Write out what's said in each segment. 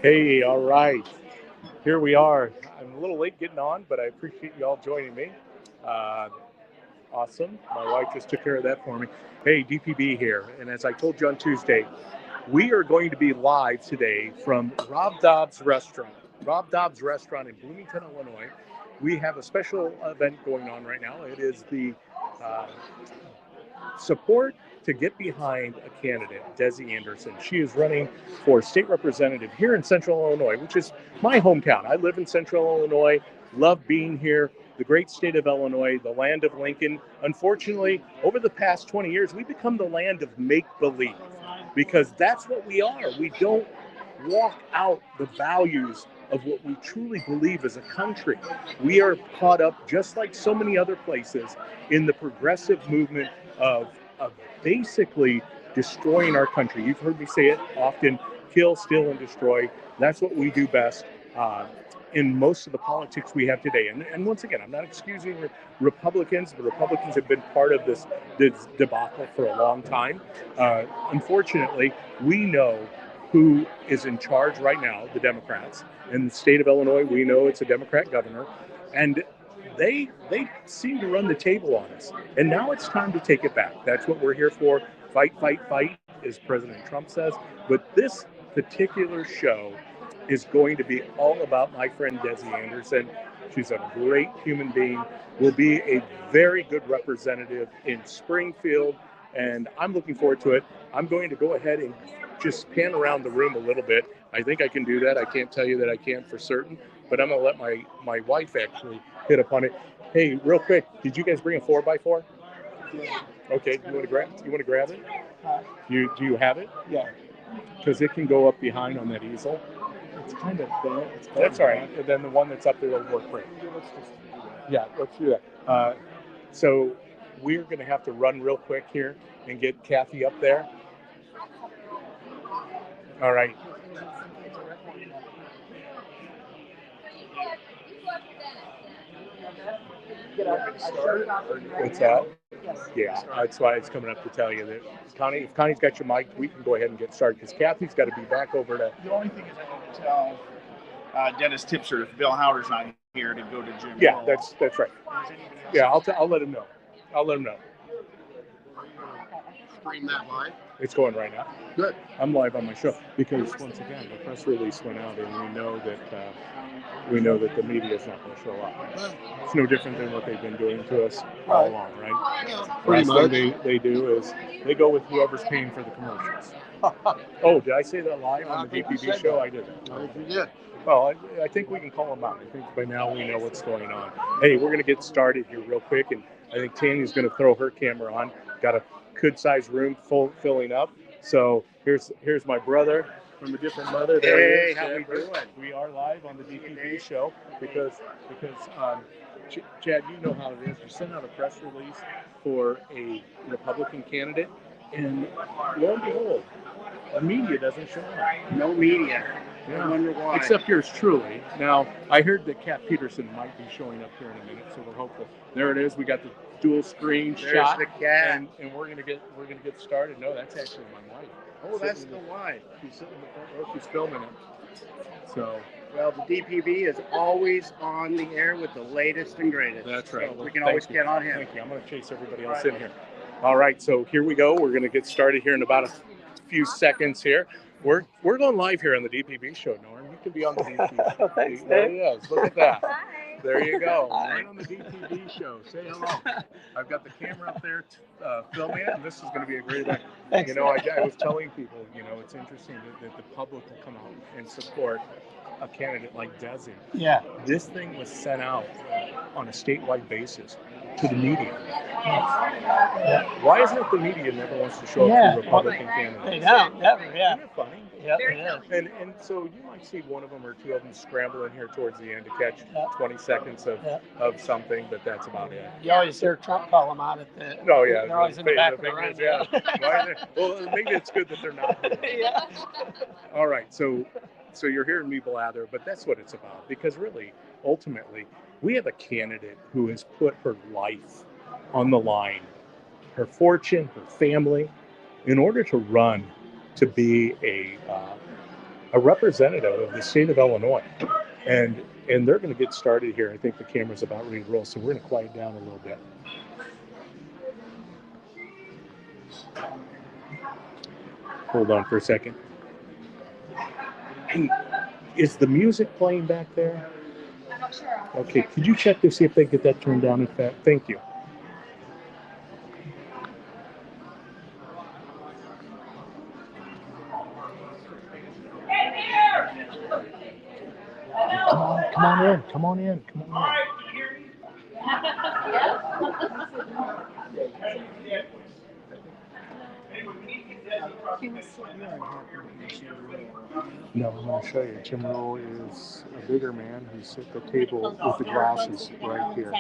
Hey, all right. Here we are. I'm a little late getting on, but I appreciate you all joining me. Uh, awesome. My wife just took care of that for me. Hey, DPB here. And as I told you on Tuesday, we are going to be live today from Rob Dobbs Restaurant. Rob Dobbs Restaurant in Bloomington, Illinois. We have a special event going on right now. It is the uh, support to get behind a candidate, Desi Anderson. She is running for state representative here in Central Illinois, which is my hometown. I live in Central Illinois, love being here. The great state of Illinois, the land of Lincoln. Unfortunately, over the past 20 years, we've become the land of make believe because that's what we are. We don't walk out the values of what we truly believe as a country. We are caught up, just like so many other places, in the progressive movement of basically destroying our country. You've heard me say it often: kill, steal, and destroy. That's what we do best. In most of the politics we have today. And once again, I'm not excusing Republicans, but Republicans have been part of this debacle for a long time. Unfortunately, we know who is in charge right now, the Democrats. In the state of Illinois, we know it's a Democrat governor. And they seem to run the table on us. And now it's time to take it back. That's what we're here for. Fight, fight, fight, as President Trump says. But this particular show is going to be all about my friend Desi Anderson. She's a great human being, will be a very good representative in Springfield, and I'm looking forward to it. I'm going to go ahead and just pan around the room a little bit. I think I can do that. I can't tell you that I can for certain, but I'm going to let my wife actually hit upon it. Hey, real quick, did you guys bring a 4x4? Okay, you want to grab it? Do you have it? Yeah. Because it can go up behind on that easel. It's kind of bent. That's all right. And then the one that's up there will work great. Yeah, let's do that. So we're going to have to run real quick here and get Kathy up there. All right. What's that? Yeah, that's why it's coming up to tell you that Connie, if Connie's got your mic, we can go ahead and get started because Kathy's got to be back over to. The only thing is I want to tell Dennis Tipser if Bill Howard's not here to go to Jim. Yeah, that's right. Yeah, I'll let him know. I'll let him know. Stream that live? It's going right now. Good. I'm live on my show because once again the press release went out and we know that the media is not going to show up. It's no different than what they've been doing to us all along, right? Yeah, pretty much. Thing they do is they go with whoever's paying for the commercials. Oh, did I say that live on the DPB show? I didn't. I think you did. Well, I think we can call them out. I think by now we know what's going on. Hey, we're going to get started here real quick, and I think Tanya's going to throw her camera on. Got a good-sized room filling up. So here's my brother from a different mother. Hey, how we doing? We are live on the DPB show because Chad, you know how it is. You send out a press release for a Republican candidate, and lo and behold, the media doesn't show up. No media. Yeah. I wonder why. Except yours truly. Now, I heard that Kat Peterson might be showing up here in a minute, so we're hopeful. There it is. We got the dual screen shot. There's the cat. And we're gonna get started. No, that's actually my wife. Oh, that's the wife. She's sitting in the front row. She's filming it. So. Well, the DPB is always on the air with the latest and greatest. That's right. So Well, we can always get on him. Thank you. I'm going to chase everybody else in here. All right, so here we go. We're going to get started here in about a few seconds here. We're going live here on the DPB show, Norm. You can be on the DPB. Thanks, There Dave. he is. Look at that. Hi. There you go. Hi. Right on the DPB show. Say hello. I've got the camera up there filming it, and this is going to be a great event. Thanks. You know, I was telling people, it's interesting that the public will come out and support a candidate like Desi. Yeah. This thing was sent out on a statewide basis to the media. Why isn't it the media never wants to show up to Republican candidates? They don't, never, yeah. Isn't it funny? Yep, Very it is. And so you might see one of them or two of them scramble in here towards the end to catch 20 seconds of something, but that's about it. You always hear Trump call them out at the. Oh, yeah. They're always in the back of the fingers, room. yeah. Well, maybe it's good that they're not. Yeah. All right, so you're hearing me blather, but that's what it's about. Because really, ultimately, we have a candidate who has put her life on the line, her fortune, her family, in order to run to be a representative of the state of Illinois, and they're going to get started here. I think the camera's about ready to roll, so we're going to quiet down a little bit. Hold on for a second. Hey, is the music playing back there? I'm not sure. Okay, could you check to see if they get that turned down? In fact, thank you. Come on in. Come on in. Come on in. No, I'm going to show you. Tim Rule is a bigger man who's at the table with the glasses right here.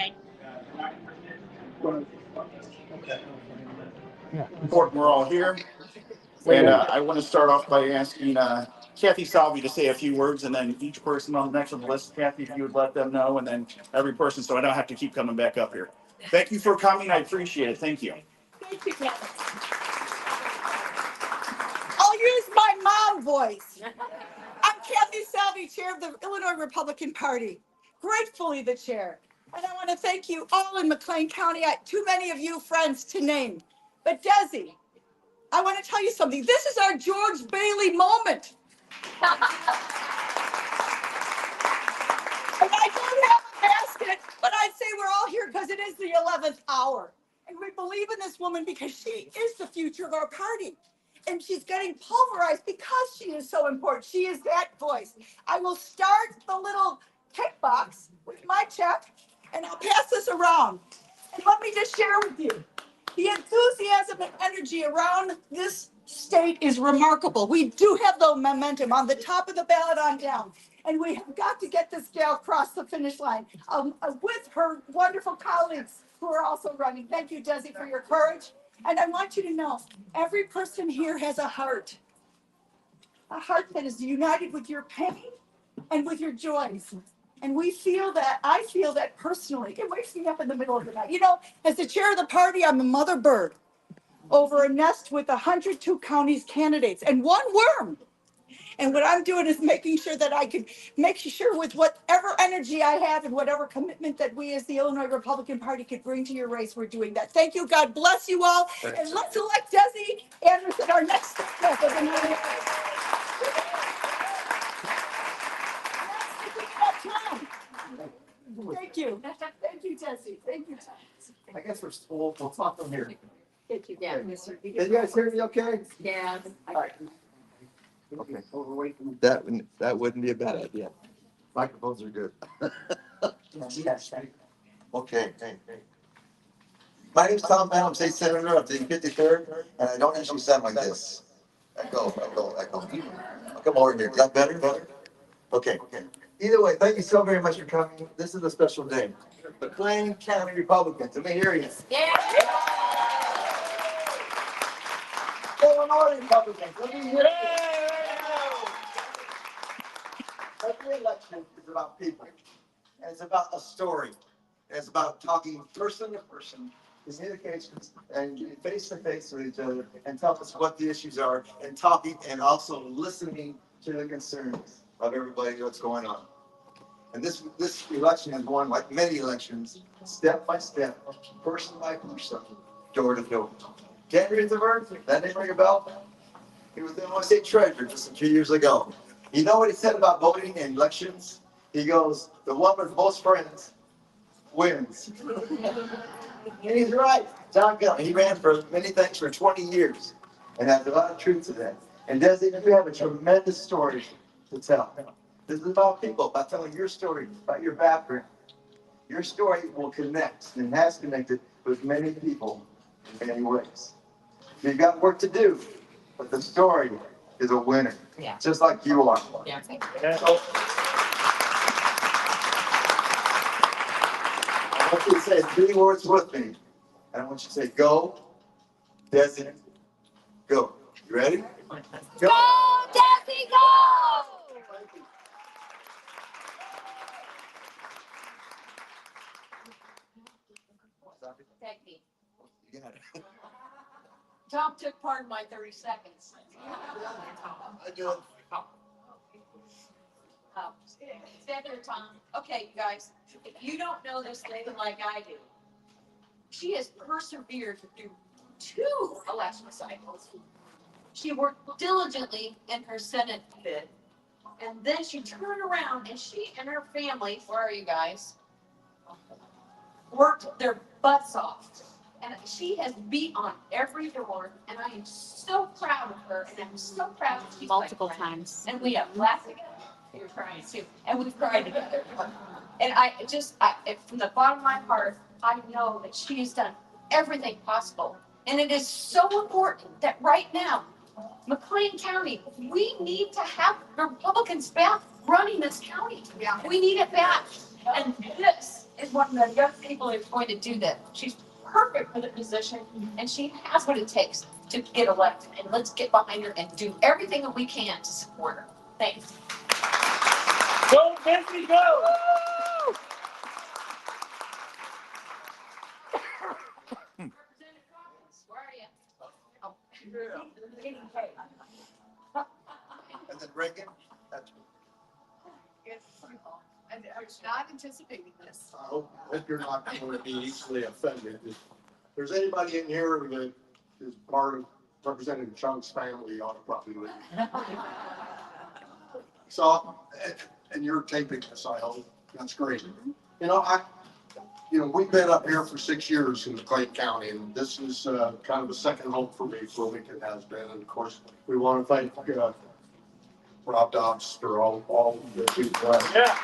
Yeah. Important we're all here. And I want to start off by asking Kathy Salvi to say a few words, and then each person on the next on the list, Kathy, if you would let them know, and then every person, so I don't have to keep coming back up here. Thank you for coming. I appreciate it. Thank you. Thank you, Kathy. I'll use my mom voice. I'm Kathy Salvi, chair of the Illinois Republican Party, gratefully the chair. And I want to thank you all in McLean County. Too many of you friends to name. But Desi, I want to tell you something. This is our George Bailey moment. And I don't have a basket, but I'd say we're all here because it is the 11th hour. And we believe in this woman because she is the future of our party. And she's getting pulverized because she is so important. She is that voice. I will start the little tick box with my check, and I'll pass this around. And let me just share with you. The enthusiasm and energy around this state is remarkable. We do have the momentum on the top of the ballot on down. And we have got to get this gal across the finish line with her wonderful colleagues who are also running. Thank you, Desi, for your courage. And I want you to know, every person here has a heart that is united with your pain and with your joys. And we feel that, I feel that personally. It wakes me up in the middle of the night. You know, as the chair of the party, I'm a mother bird over a nest with 102 counties candidates and one worm. And what I'm doing is making sure that I can make sure with whatever energy I have and whatever commitment that we as the Illinois Republican Party could bring to your race, we're doing that. Thank you. God bless you all. And let's elect Desi Anderson, our next step of the nomination. Thank you. Thank you, Desi. Thank you. I guess we'll talk from here. Thank you. Yeah. Can you guys hear me okay? Yeah. All right. Okay. That wouldn't be a bad idea. Microphones are good. Okay. Hey. My name's Tom Bell. I'm state senator of the 53rd, and I don't usually sound like this. Echo. I'll come over here. Is that better? Okay. Either way, thank you so very much for coming. This is a special day. McLean County Republicans. Let me hear you. Yeah. Illinois Republicans. Let me hear you. Every election is about people. And it's about a story. And it's about talking person to person, communications, and face to face with each other, and tell us what the issues are, and talking and also listening to the concerns of everybody what's going on. And this election is going like many elections, step by step, person by person, door to door. Gary Rutherford, that name ring a bell? He was the Illinois State Treasurer just a few years ago. You know what he said about voting in elections? He goes, the one with most friends wins. And he's right. John Gillon, he ran for many things for 20 years and has a lot of truth to that. And Desi, you have a tremendous story to tell. This is about people, about telling your story, about your background. Your story will connect and has connected with many people in many ways. You've got work to do, but the story is a winner. Yeah. Just like you are. Yeah. So, I want you to say 3 words with me. And I want you to say, go, Desi, go. You ready? Go, Desi, go! Thank you. You got it. Tom took part of my 30 seconds. I do it. Oh, stand there, Tom. Okay, you guys, if you don't know this lady like I do, she has persevered through 2 election cycles. She worked diligently in her Senate bid, and then she turned around and she and her family, where are you guys? Worked their butts off. And she has beat on every door, and I am so proud of her, and I'm so proud that she's multiple times. And we have laughed together. You're crying too, and we've cried together. And from the bottom of my heart, I know that she has done everything possible. And it is so important that right now, McLean County, we need to have Republicans back running this county. Yeah. We need it back. And this is one of the young people who's going to do that. She's perfect for the position, and she has what it takes to get elected. And let's get behind her and do everything that we can to support her. Thanks. Go, Desi, go! Representative Coggins, where are you? Oh. And then Reagan, that's. I was not anticipating this. I hope that you're not going to be easily offended. If there's anybody in here that is part of Representative Chung's family, you ought to probably leave. So, and you're taping this, I hope. That's great. We've been up here for 6 years in McLean County, and this is kind of a second home for me for a week it has been. And of course, we want to thank Rob Dobbs for all the people. Yeah.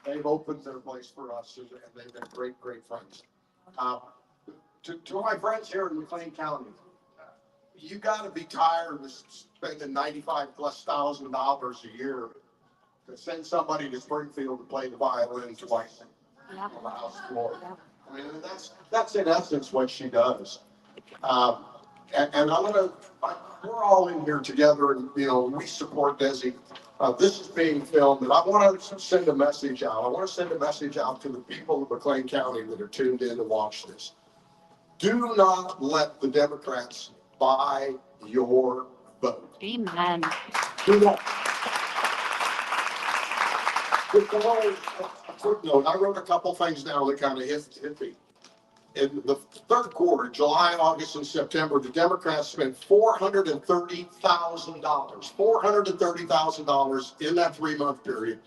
They've opened their place for us, and they've been great, great friends. To my friends here in McLean County, you got to be tired of spending $95,000+ a year to send somebody to Springfield to play the violin twice on the house floor. I mean, that's in essence what she does. And we're all in here together, and we support Desi. This is being filmed, and I want to send a message out. I want to send a message out to the people of McLean County that are tuned in to watch this. Do not let the Democrats buy your vote. Amen. Do not. Just a quick note. I wrote a couple things down that kind of hit me. In the third quarter, July, August, and September, the Democrats spent $430,000. $430,000 in that 3-month period.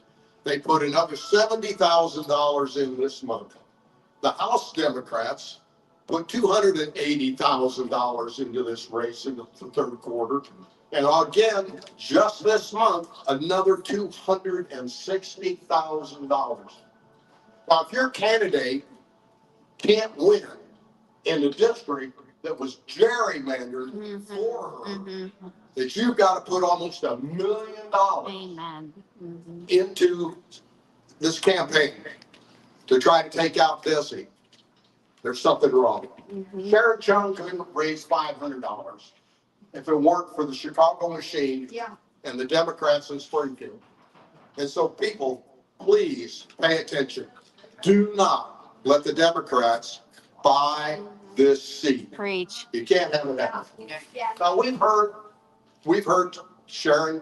They put another $70,000 in this month. The House Democrats put $280,000 into this race in the third quarter. And again, just this month, another $260,000. Now, if your candidate can't win in a district that was gerrymandered for her, that you've got to put almost $1 million into this campaign to try to take out Desi. There's something wrong. Sharon Chung couldn't raise $500 if it weren't for the Chicago machine and the Democrats in Springfield. And so people, please pay attention. Do not let the Democrats buy this seat. Preach. You can't have it happen. Now we've heard Sharon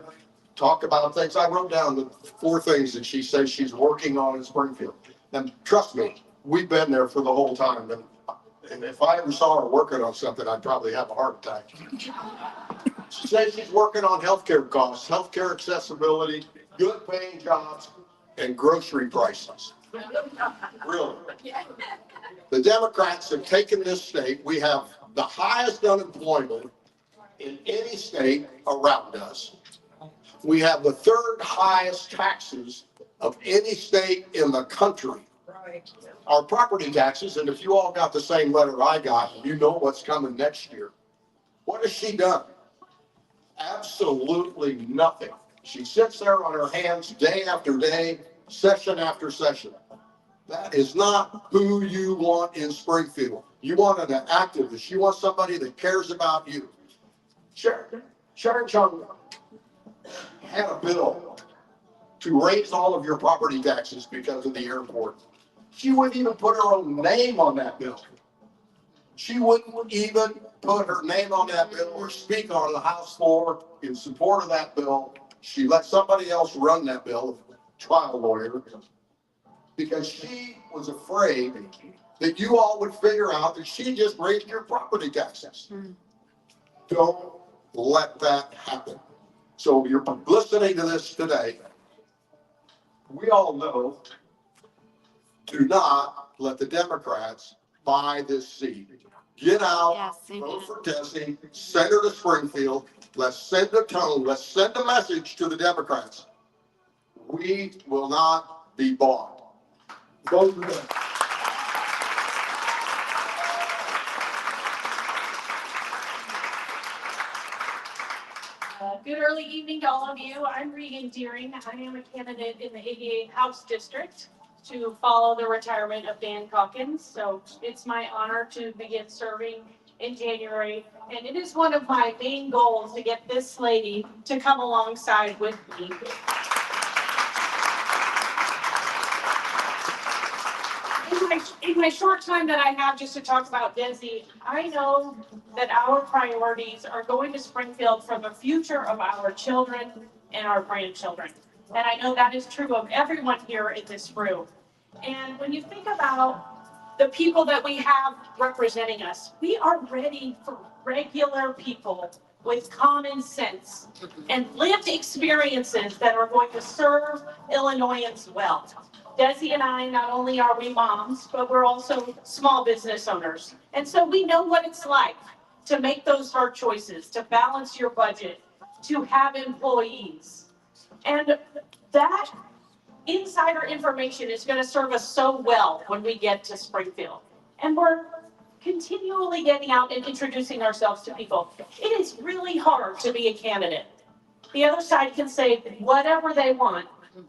talk about things. I wrote down the 4 things that she says she's working on in Springfield. And trust me, we've been there for the whole time. And if I ever saw her working on something, I'd probably have a heart attack. She says she's working on healthcare costs, healthcare accessibility, good paying jobs, and grocery prices. Really. The Democrats have taken this state. We have the highest unemployment in any state around us. We have the 3rd highest taxes of any state in the country. Our property taxes, and if you all got the same letter I got, you know what's coming next year. What has she done? Absolutely nothing. She sits there on her hands day after day, session after session. That is not who you want in Springfield. You want an activist. You want somebody that cares about you. Sharon Chung had a bill to raise all of your property taxes because of the airport. She wouldn't even put her own name on that bill. She wouldn't even put her name on that bill or speak on the House floor in support of that bill. She let somebody else run that bill, a trial lawyer, because she was afraid that you all would figure out that she just raised your property taxes. Don't let that happen. So you're listening to this today. We all know, do not let the Democrats buy this seat. Get out, vote for Desi, send her to Springfield. Let's send a tone, let's send a message to the Democrats. We will not be bought. Vote for Desi. Good early evening to all of you. I'm Regan Deering. I am a candidate in the 88th House District to follow the retirement of Dan Calkins. So it's my honor to begin serving in January. And it is one of my main goals to get this lady to come alongside with me. In my short time that I have just to talk about Desi, I know that our priorities are going to Springfield for the future of our children and our grandchildren. And I know that is true of everyone here in this room. And when you think about the people that we have representing us, we are ready for regular people with common sense and lived experiences that are going to serve Illinoisans well. Desi and I, not only are we moms, but we're also small business owners. And so we know what it's like to make those hard choices, to balance your budget, to have employees. And that insider information is going to serve us so well when we get to Springfield. And we're continually getting out and introducing ourselves to people. It is really hard to be a candidate. The other side can say whatever they want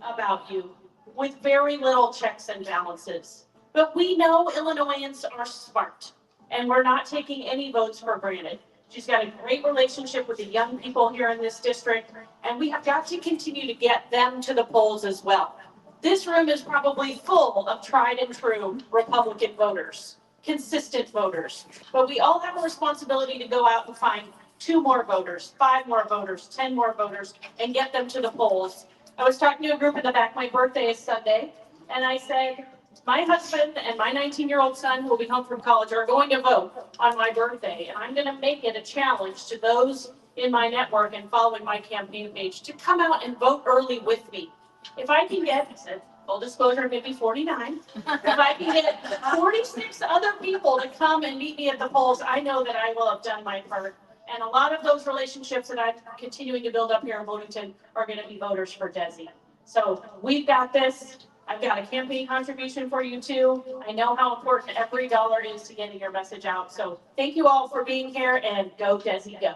about you, with very little checks and balances. But we know Illinoisans are smart, and we're not taking any votes for granted. She's got a great relationship with the young people here in this district, and we have got to continue to get them to the polls as well. This room is probably full of tried and true Republican voters, consistent voters, but we all have a responsibility to go out and find 2 more voters, 5 more voters, 10 more voters, and get them to the polls. I was talking to a group in the back. My birthday is Sunday, and I said, my husband and my 19-year-old son, who will be home from college, are going to vote on my birthday, and I'm going to make it a challenge to those in my network and following my campaign page to come out and vote early with me. If I can get, full disclosure, maybe 49, if I can get 46 other people to come and meet me at the polls, I know that I will have done my part. And a lot of those relationships that I'm continuing to build up here in Bloomington are going to be voters for Desi. So we've got this. I've got a campaign contribution for you too. I know how important every dollar is to getting your message out. So thank you all for being here, and go Desi, go.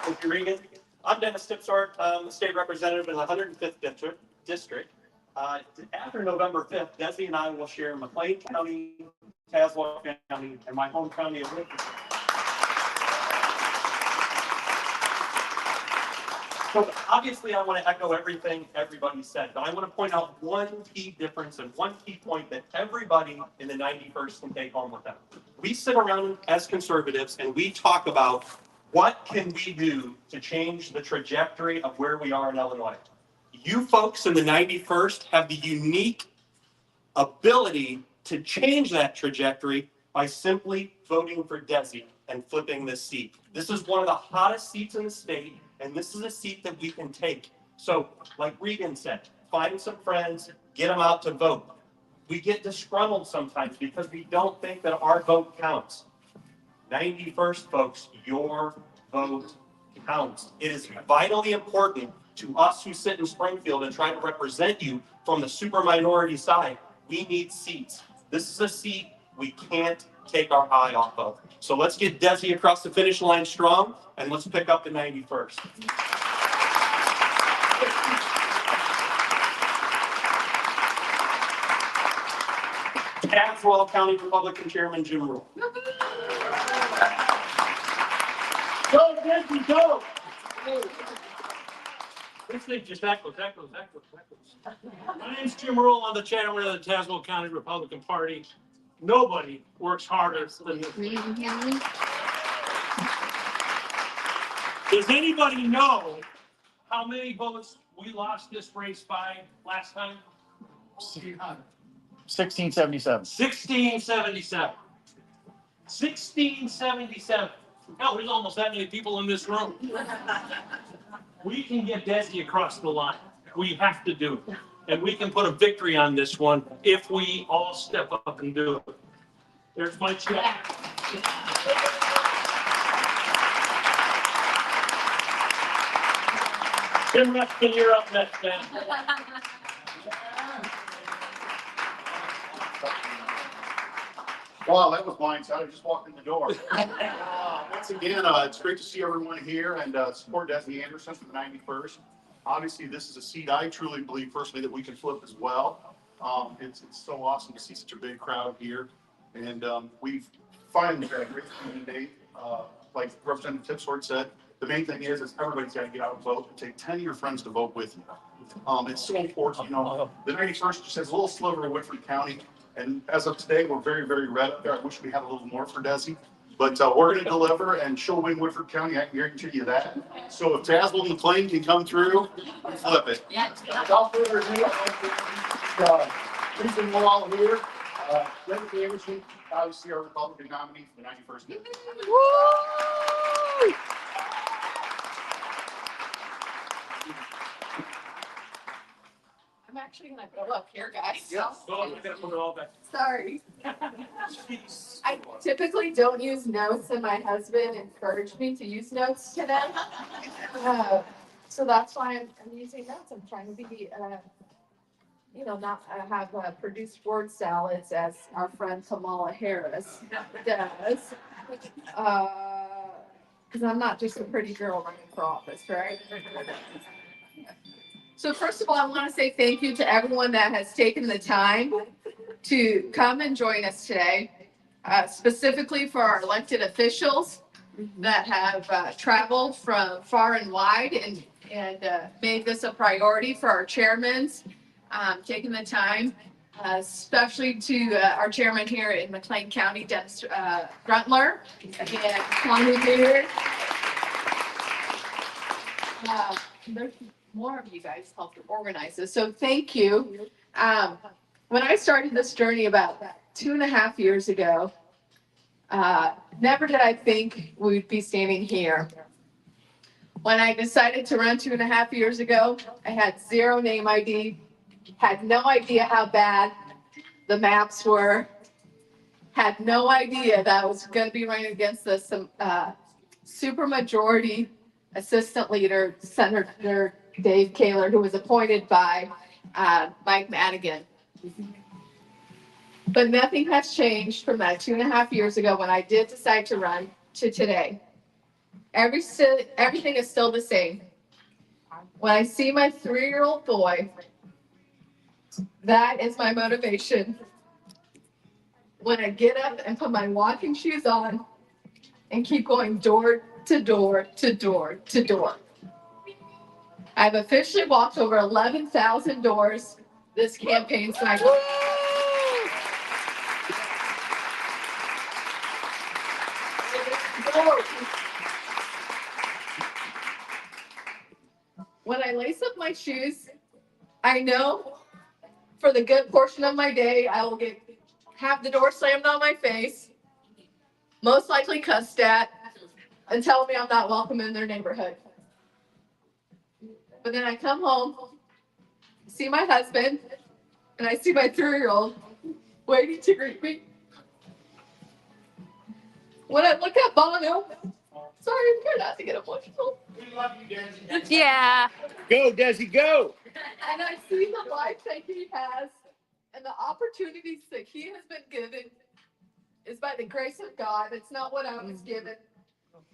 Thank you, Regan. I'm Dennis Tipsart. I'm the state representative in the 105th district. After November 5th, Desi and I will share McLean County, Tazewell County, and my home county of Lincoln. So obviously I want to echo everything everybody said, but I want to point out one key difference and one key point that everybody in the 91st can take home with them. We sit around as conservatives and we talk about what can we do to change the trajectory of where we are in Illinois. You folks in the 91st have the unique ability to change that trajectory by simply voting for Desi and flipping this seat. This is one of the hottest seats in the state, and this is a seat that we can take. So, like Regan said, find some friends, get them out to vote. We get disgruntled sometimes because we don't think that our vote counts. 91st, folks, your vote counts. It is vitally important to us who sit in Springfield and try to represent you from the super minority side. We need seats. This is a seat we can't take our eye off of. So let's get Desi across the finish line strong, and let's pick up the 91st. Tazewell County Republican Chairman Jim Rule. Go, Desi, go! This thing just echoes. My name's Jim Earl. I'm the chairman of the Tazewell County Republican Party. Nobody works harder than this. Does anybody know how many votes we lost this race by last time? 1677. 1677. 1677. Hell, there's almost that many people in this room. We can get Desi across the line. We have to do it. And we can put a victory on this one if we all step up and do it. There's my check. Tim Rushton, you're up next, man. Wow, that was blindsided. I just walked in the door. Once again, it's great to see everyone here and support Desi Anderson for the 91st. Obviously, this is a seat I truly believe personally that we can flip as well. It's so awesome to see such a big crowd here. And we've finally had a great community. Like Representative Tipsworth said, the main thing is everybody's got to get out and vote and take 10 of your friends to vote with you. It's so important. You know, the 91st just has a little sliver of Woodford County. And as of today, we're very, very red up there. I wish we had a little more for Desi. But we're going to deliver, and she'll win Woodford County. I can guarantee you that. So if Tazewell and McLean can come through, flip it. Without further ado, please bring all here. Desi Anderson, obviously our Republican nominee for the 91st. Woo! I'm actually gonna go up here, guys. Yeah. Oh, I'm gonna put it all back. Sorry. I typically don't use notes, and my husband encouraged me to use notes today. So that's why I'm using notes. I'm trying to be, not have produced word salads as our friend Kamala Harris does. Because I'm not just a pretty girl running for office, right? So first of all, I want to say thank you to everyone that has taken the time to come and join us today, specifically for our elected officials that have traveled from far and wide and made this a priority for our chairmen, taking the time, especially to our chairman here in McLean County, Dennis Gruntler, and Connie Beard. There's more of you guys helped organize this, so thank you. When I started this journey about 2.5 years ago, never did I think we'd be standing here. When I decided to run 2.5 years ago, I had zero name ID, had no idea how bad the maps were, had no idea that I was going to be running against this supermajority assistant leader, Senator Dave Kaler, who was appointed by Mike Madigan. But nothing has changed from that 2.5 years ago when I did decide to run to today. Everything is still the same. When I see my 3-year-old boy, that is my motivation. When I get up and put my walking shoes on and keep going door to door to door to door. I've officially walked over 11,000 doors this campaign cycle. When I lace up my shoes, I know for the good portion of my day, I will have the door slammed on my face, most likely cussed at, and tell me I'm not welcome in their neighborhood. But then I come home, see my husband, and I see my 3-year-old waiting to greet me. When I look at Bono, sorry, I'm trying not to get emotional. We love you, Desi. Yeah. Go, Desi, go. And I see the life that he has and the opportunities that he has been given is by the grace of God. It's not what I was given.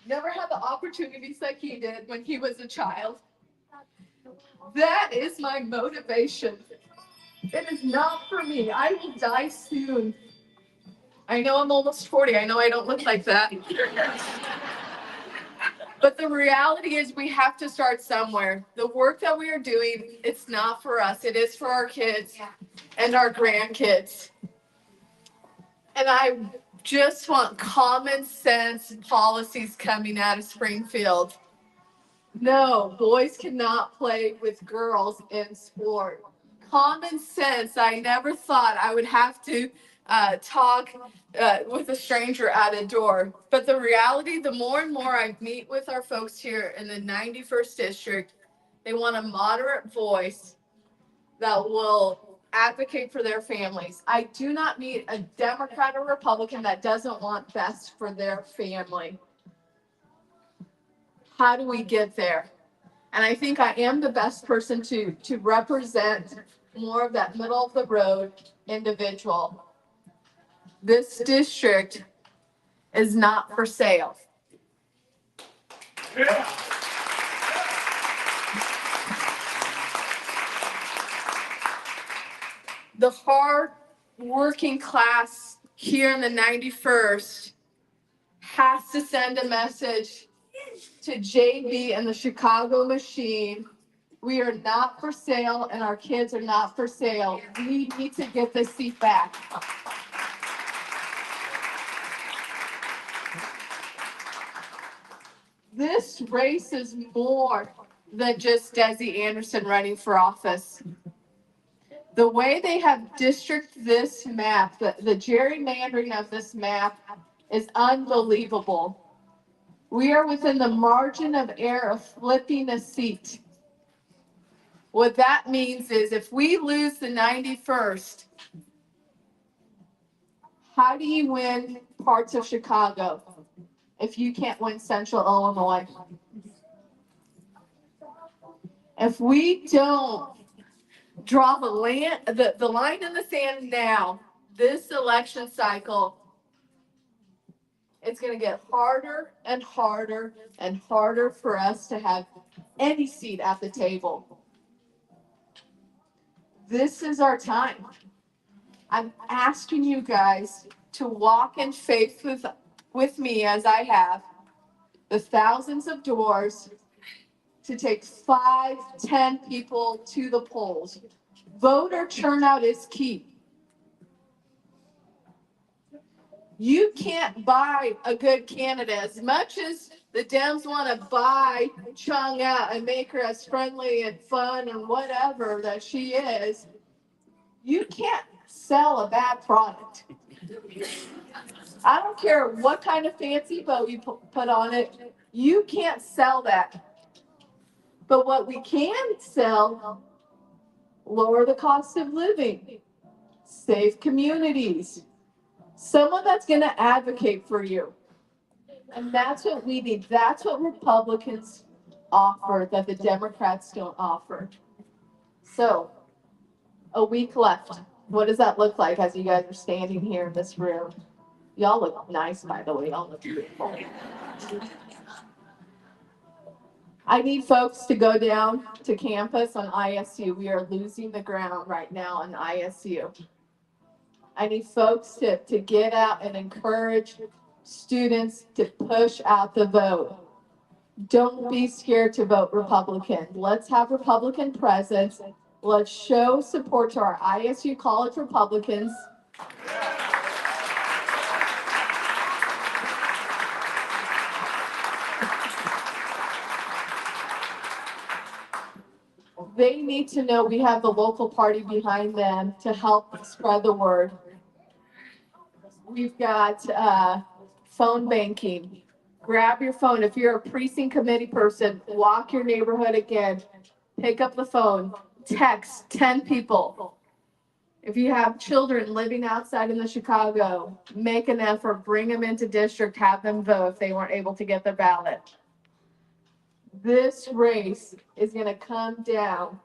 Never had the opportunities that he did when he was a child. That is my motivation. It is not for me. I will die soon. I know I'm almost 40. I know I don't look like that. But the reality is we have to start somewhere. The work that we are doing, it's not for us. It is for our kids and our grandkids. And I just want common sense policies coming out of Springfield. No, boys cannot play with girls in sport. Common sense. I never thought I would have to talk with a stranger at a door. But the reality, the more and more I meet with our folks here in the 91st District, they want a moderate voice that will advocate for their families. I do not meet a Democrat or Republican that doesn't want best for their family. How do we get there? And I think I am the best person to represent more of that middle of the road individual. This district is not for sale. Yeah. The hard working class here in the 91st has to send a message to JB and the Chicago machine. We are not for sale and our kids are not for sale. We need to get this seat back. This race is more than just Desi Anderson running for office. The way they have districted this map, the gerrymandering of this map is unbelievable. We are within the margin of error of flipping a seat. What that means is if we lose the 91st, how do you win parts of Chicago if you can't win Central Illinois? If we don't draw the line in the sand now, this election cycle, it's going to get harder and harder and harder for us to have any seat at the table. This is our time. I'm asking you guys to walk in faith with me as I have the thousands of doors to take 5, 10 people to the polls. Voter turnout is key. You can't buy a good candidate. As much as the Dems want to buy Chung out and make her as friendly and fun and whatever that she is, you can't sell a bad product. I don't care what kind of fancy bow you put on it, you can't sell that. But what we can sell, lower the cost of living, save communities, someone that's going to advocate for you. And that's what we need. That's what Republicans offer that the Democrats don't offer. So, a week left. What does that look like as you guys are standing here in this room? Y'all look nice, by the way. Y'all look beautiful. I need folks to go down to campus on ISU. We are losing the ground right now on ISU. I need folks to get out and encourage students to push out the vote. Don't be scared to vote Republican. Let's have Republican presence. Let's show support to our ISU college Republicans. They need to know we have the local party behind them to help spread the word. We've got phone banking. Grab your phone. If you're a precinct committee person, walk your neighborhood again. Pick up the phone. Text 10 people. If you have children living outside in the Chicago, make an effort, bring them into district, have them vote if they weren't able to get their ballot. This race is going to come down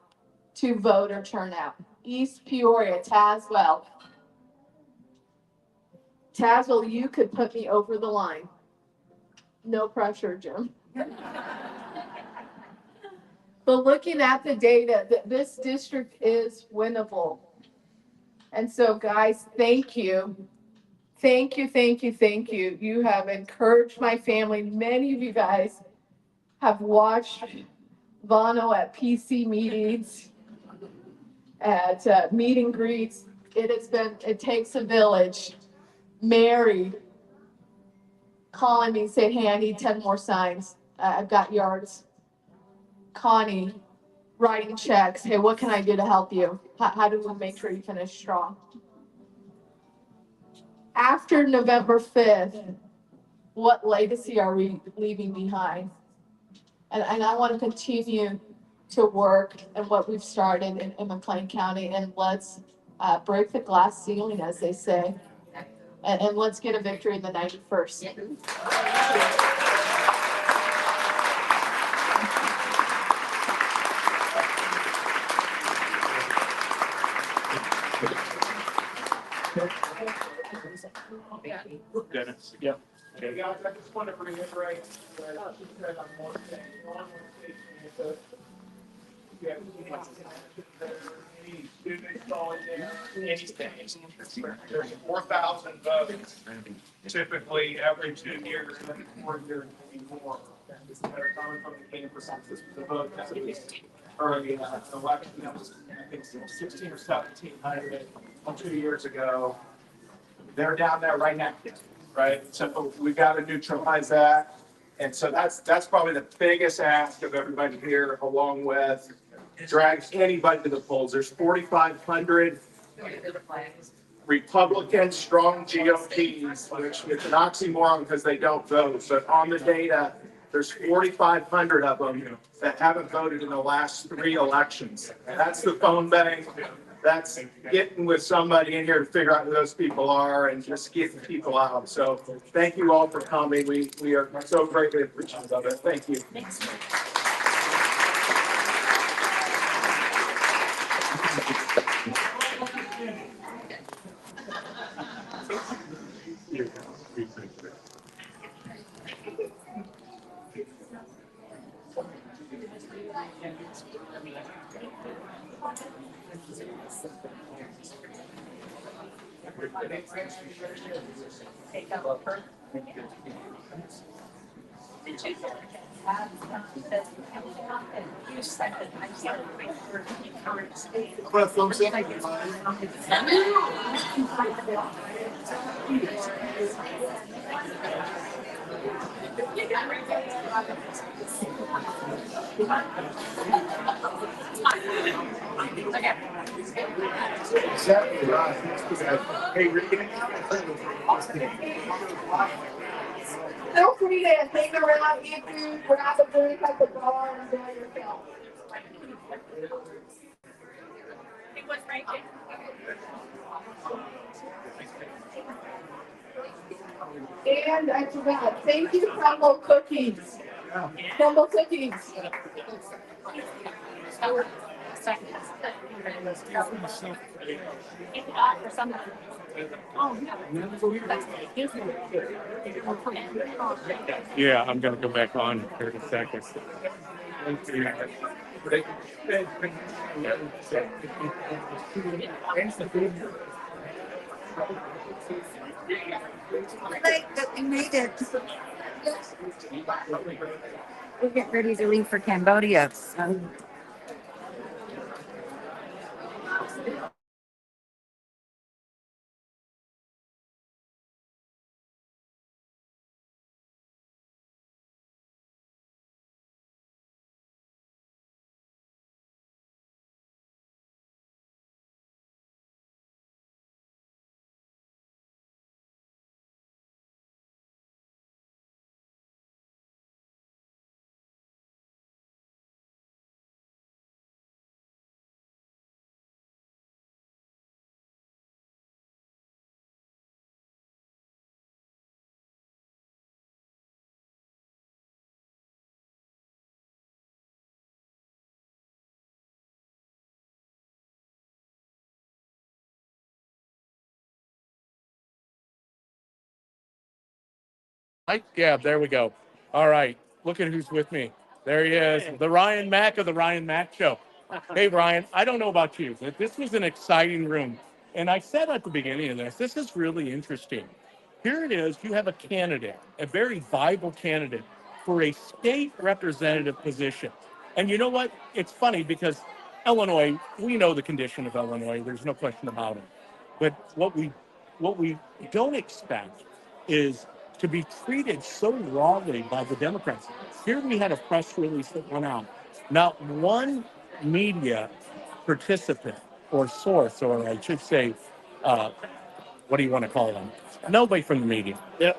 to voter turnout. East Peoria, Tazewell. Tazewell, you could put me over the line. No pressure, Jim. But looking at the data, this district is winnable. And so, guys, thank you. Thank you, thank you, thank you. You have encouraged my family. Many of you guys have watched Bono at PC meetings, at meet and greets. It takes a village. Mary calling me, saying, hey, I need 10 more signs. I've got yards. Connie writing checks. Hey, what can I do to help you? How do we make sure you finish strong? After November 5th, what legacy are we leaving behind? And I want to continue to work and what we've started in McLean County, and let's break the glass ceiling, as they say, and let's get a victory in the 91st. Dennis. Yep. Hey guys, I just want to reiterate that she said on one thing. On one station, yeah, any students calling in, anything. There's 4,000 votes. Typically, every 2 years, every 4 years, maybe more. That are coming from the campus. The vote that was early election, that was, I think, 16 or 1700 2 years ago. They're down there right now, right? So we got to neutralize that. And so that's probably the biggest ask of everybody here, along with drag anybody to the polls. There's 4,500 Republican strong GOPs, which is an oxymoron because they don't vote. But on the data, there's 4,500 of them that haven't voted in the last 3 elections. And that's the phone bank. That's getting with somebody in here to figure out who those people are and just getting people out. So thank you all for coming. We are so greatly appreciative of it. Thank you. Exactly right. Hey, Feel free to hang around, eat food, grab a drink at the bar, and enjoy yourself. And I forgot, thank you, Crumble Cookies. Crumble Cookies. Yeah, I'm going to go back on here in a second. Like that we made it. We're getting ready to leave for Cambodia. Yeah, there we go. All right. Look at who's with me. There he is, the Ryan Mack of the Ryan Mack Show. Hey, Ryan, I don't know about you, but this was an exciting room. And I said at the beginning of this is really interesting. Here it is. You have a candidate, a very viable candidate for a state representative position. And you know what? It's funny because Illinois, we know the condition of Illinois. There's no question about it. But what we don't expect is to be treated so wrongly by the Democrats. Here we had a press release that went out. Not one media participant or source, or I should say, uh, what do you want to call them? Nobody from the media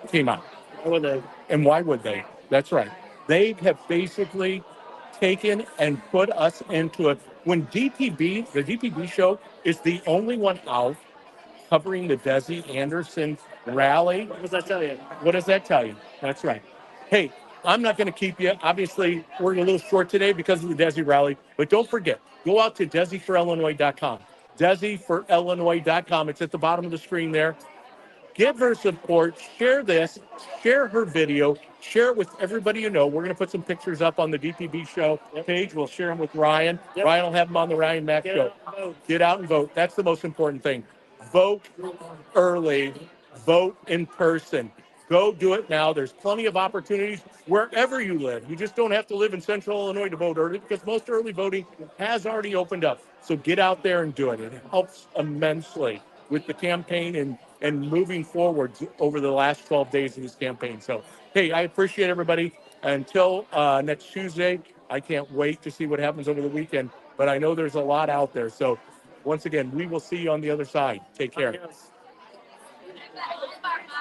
came out. Why would they? And why would they? That's right. They have basically taken and put us into it. When DPB, the DPB show, is the only one out covering the Desi Anderson rally. What does that tell you? What does that tell you? That's right. Hey, I'm not going to keep you. Obviously, we're a little short today because of the Desi rally, but don't forget, go out to DesiForIllinois.com. DesiForIllinois.com. It's at the bottom of the screen there. Give her support, share this, share her video, share it with everybody you know. We're going to put some pictures up on the DPB show page. We'll share them with Ryan. Ryan will have them on the Ryan Mack show. Get out and vote. That's the most important thing. Vote early, vote in person. Go do it now. There's plenty of opportunities wherever you live. You just don't have to live in Central Illinois to vote early because most early voting has already opened up. So get out there and do it. It helps immensely with the campaign and moving forward over the last 12 days of this campaign. So, hey, I appreciate everybody. Until next Tuesday, I can't wait to see what happens over the weekend. But I know there's a lot out there. So, once again, we will see you on the other side. Take care.